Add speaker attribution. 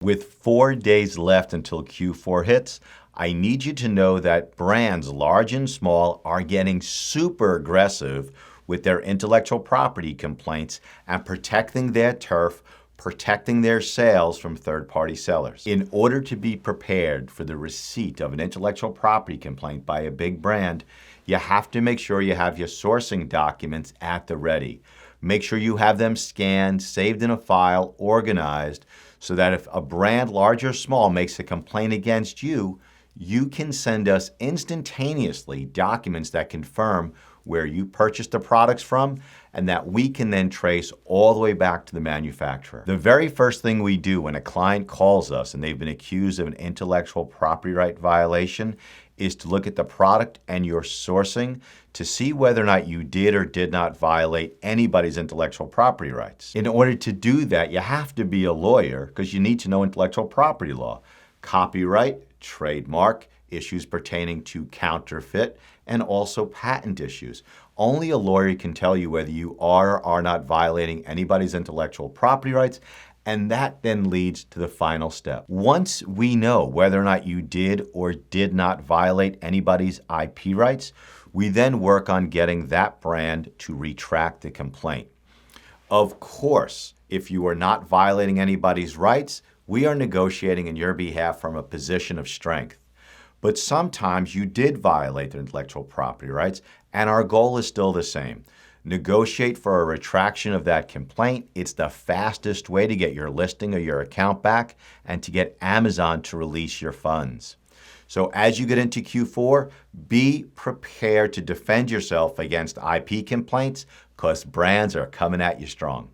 Speaker 1: With 4 days left until Q4 hits, I need you to know that brands large and small are getting super aggressive with their intellectual property complaints and protecting their turf, protecting their sales from third-party sellers. In order to be prepared for the receipt of an intellectual property complaint by a big brand, you have to make sure you have your sourcing documents at the ready. Make sure you have them scanned, saved in a file, organized, so that if a brand, large or small, makes a complaint against you, you can send us instantaneously documents that confirm where you purchased the products from and that we can then trace all the way back to the manufacturer. The very first thing we do when a client calls us and they've been accused of an intellectual property right violation is to look at the product and your sourcing to see whether or not you did or did not violate anybody's intellectual property rights. In order to do that, you have to be a lawyer because you need to know intellectual property law, copyright, trademark, issues pertaining to counterfeit, and also patent issues. Only a lawyer can tell you whether you are or are not violating anybody's intellectual property rights, and that then leads to the final step. Once we know whether or not you did or did not violate anybody's IP rights, we then work on getting that brand to retract the complaint. Of course, if you are not violating anybody's rights, we are negotiating in your behalf from a position of strength. But sometimes you did violate their intellectual property rights, and our goal is still the same. Negotiate for a retraction of that complaint. It's the fastest way to get your listing or your account back and to get Amazon to release your funds. So as you get into Q4, be prepared to defend yourself against IP complaints because brands are coming at you strong.